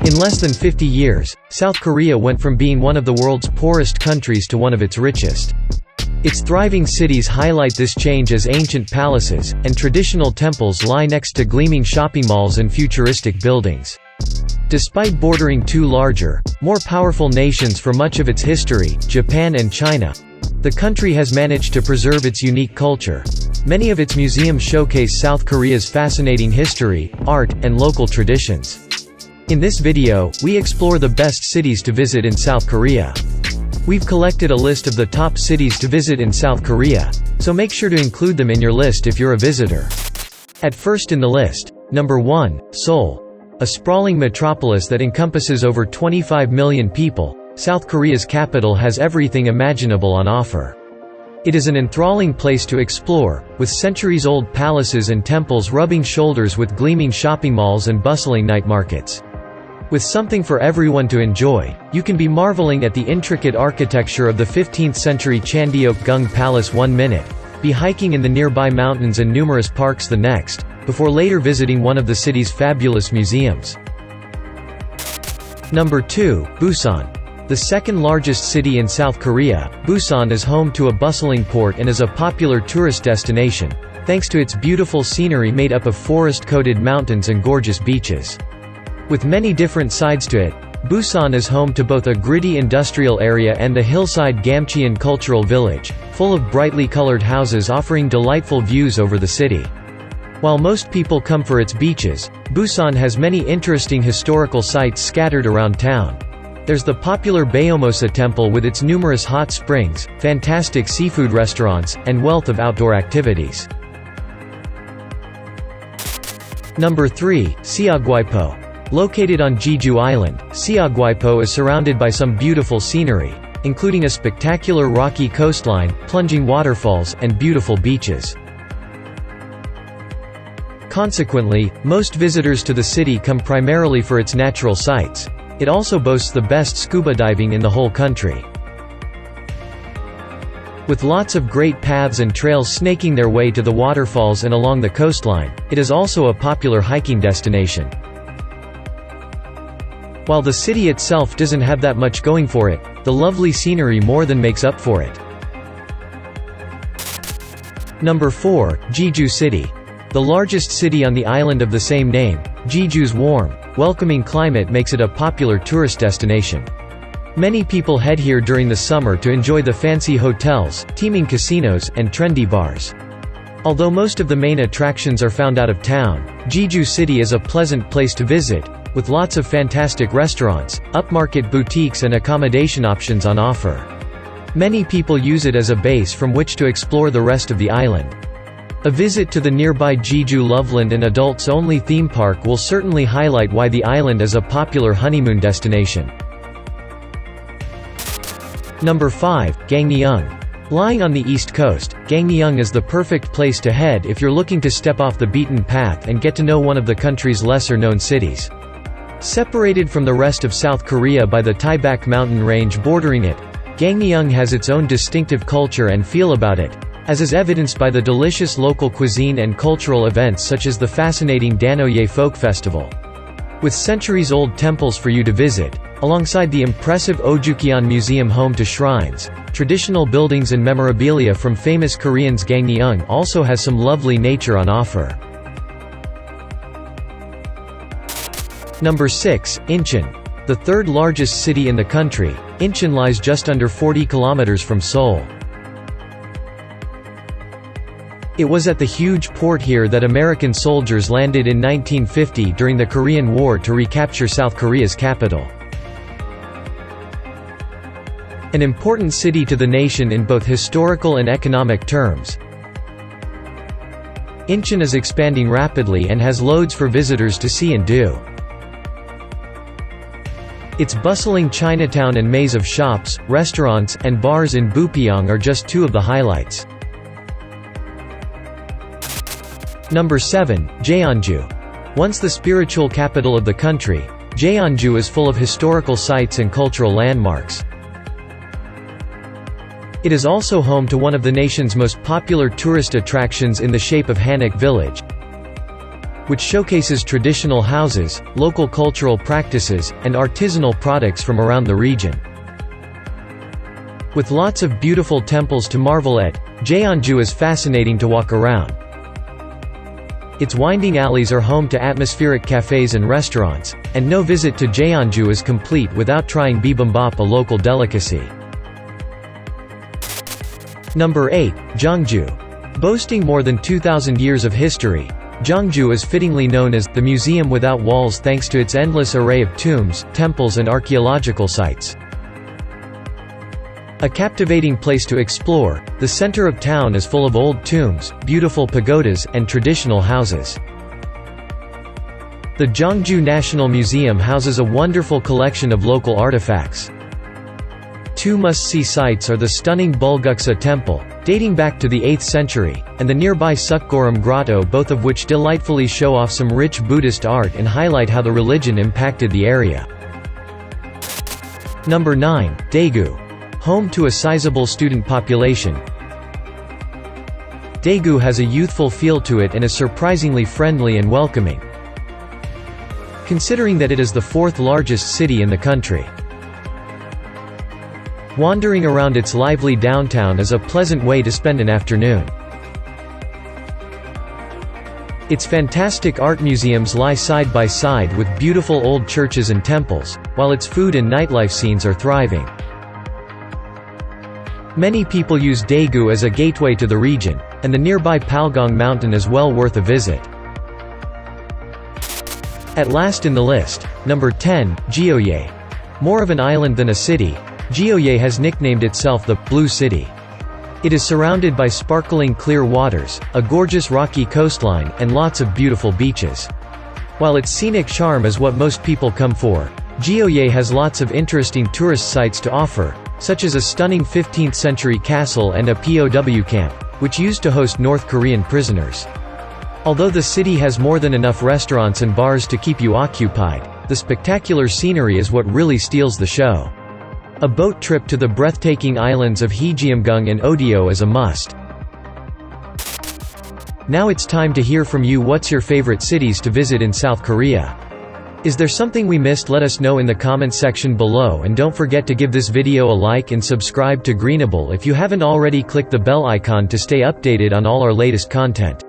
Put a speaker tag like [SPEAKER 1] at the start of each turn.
[SPEAKER 1] In less than 50 years, South Korea went from being one of the world's poorest countries to one of its richest. Its thriving cities highlight this change as ancient palaces and traditional temples lie next to gleaming shopping malls and futuristic buildings. Despite bordering two larger, more powerful nations for much of its history, Japan and China, the country has managed to preserve its unique culture. Many of its museums showcase South Korea's fascinating history, art, and local traditions. In this video, we explore the best cities to visit in South Korea. We've collected a list of the top cities to visit in South Korea, so make sure to include them in your list if you're a visitor. At first in the list, number 1, Seoul. A sprawling metropolis that encompasses over 25 million people, South Korea's capital has everything imaginable on offer. It is an enthralling place to explore, with centuries-old palaces and temples rubbing shoulders with gleaming shopping malls and bustling night markets. With something for everyone to enjoy, you can be marveling at the intricate architecture of the 15th-century Chandeok-gung Palace 1 minute, be hiking in the nearby mountains and numerous parks the next, before later visiting one of the city's fabulous museums. Number 2, Busan. The second largest city in South Korea, Busan is home to a bustling port and is a popular tourist destination, thanks to its beautiful scenery made up of forest-coated mountains and gorgeous beaches. With many different sides to it, Busan is home to both a gritty industrial area and the hillside Gamcheon Cultural Village, full of brightly colored houses offering delightful views over the city. While most people come for its beaches, Busan has many interesting historical sites scattered around town. There's the popular Baeomosa Temple with its numerous hot springs, fantastic seafood restaurants, and wealth of outdoor activities. Number 3, Seogwipo. Located on Jeju Island, Seogwipo is surrounded by some beautiful scenery, including a spectacular rocky coastline, plunging waterfalls, and beautiful beaches. Consequently, most visitors to the city come primarily for its natural sights. It also boasts the best scuba diving in the whole country. With lots of great paths and trails snaking their way to the waterfalls and along the coastline, it is also a popular hiking destination. While the city itself doesn't have that much going for it, the lovely scenery more than makes up for it. Number 4, Jeju City. The largest city on the island of the same name, Jeju's warm, welcoming climate makes it a popular tourist destination. Many people head here during the summer to enjoy the fancy hotels, teeming casinos, and trendy bars. Although most of the main attractions are found out of town, Jeju City is a pleasant place to visit, with lots of fantastic restaurants, upmarket boutiques and accommodation options on offer. Many people use it as a base from which to explore the rest of the island. A visit to the nearby Jeju Loveland and adults-only theme park will certainly highlight why the island is a popular honeymoon destination. Number 5, Gangneung. Lying on the east coast, Gangneung is the perfect place to head if you're looking to step off the beaten path and get to know one of the country's lesser-known cities. Separated from the rest of South Korea by the Taebaek mountain range bordering it, Gangneung has its own distinctive culture and feel about it, as is evidenced by the delicious local cuisine and cultural events such as the fascinating Danoye Folk Festival. With centuries-old temples for you to visit, alongside the impressive Ojukyeon Museum home to shrines, traditional buildings and memorabilia from famous Koreans, Gangneung also has some lovely nature on offer. Number 6, Incheon. The third largest city in the country, Incheon lies just under 40 kilometers from Seoul. It was at the huge port here that American soldiers landed in 1950 during the Korean War to recapture South Korea's capital. An important city to the nation in both historical and economic terms, Incheon is expanding rapidly and has loads for visitors to see and do. Its bustling Chinatown and maze of shops, restaurants, and bars in Bupyeong are just two of the highlights. Number 7, Jeonju. Once the spiritual capital of the country, Jeonju is full of historical sites and cultural landmarks. It is also home to one of the nation's most popular tourist attractions in the shape of Hanok Village. which showcases traditional houses, local cultural practices, and artisanal products from around the region. With lots of beautiful temples to marvel at, Jeonju is fascinating to walk around. Its winding alleys are home to atmospheric cafes and restaurants, and no visit to Jeonju is complete without trying bibimbap, a local delicacy. Number 8. Gyeongju. Boasting more than 2,000 years of history, Gyeongju is fittingly known as the museum without walls thanks to its endless array of tombs, temples and archaeological sites. A captivating place to explore, the center of town is full of old tombs, beautiful pagodas, and traditional houses. The Gyeongju National Museum houses a wonderful collection of local artifacts. Two must-see sites are the stunning Bulguksa Temple, dating back to the 8th century, and the nearby Sukgoram Grotto, both of which delightfully show off some rich Buddhist art and highlight how the religion impacted the area. Number 9. Daegu. Home to a sizable student population, Daegu has a youthful feel to it and is surprisingly friendly and welcoming, considering that it is the 4th largest city in the country. Wandering around its lively downtown is a pleasant way to spend an afternoon. Its fantastic art museums lie side by side with beautiful old churches and temples, while its food and nightlife scenes are thriving. Many people use Daegu as a gateway to the region, and the nearby Palgong mountain is well worth a visit. At last in the list, number 10, Geoje. More of an island than a city, Geoje has nicknamed itself the Blue City. It is surrounded by sparkling clear waters, a gorgeous rocky coastline, and lots of beautiful beaches. While its scenic charm is what most people come for, Geoje has lots of interesting tourist sites to offer, such as a stunning 15th-century castle and a POW camp, which used to host North Korean prisoners. Although the city has more than enough restaurants and bars to keep you occupied, the spectacular scenery is what really steals the show. A boat trip to the breathtaking islands of Gyeongju and Odeo is a must. Now it's time to hear from you. What's your favorite cities to visit in South Korea? Is there something we missed? Let us know in the comments section below, and don't forget to give this video a like and subscribe to Greenable if you haven't already. Click the bell icon to stay updated on all our latest content.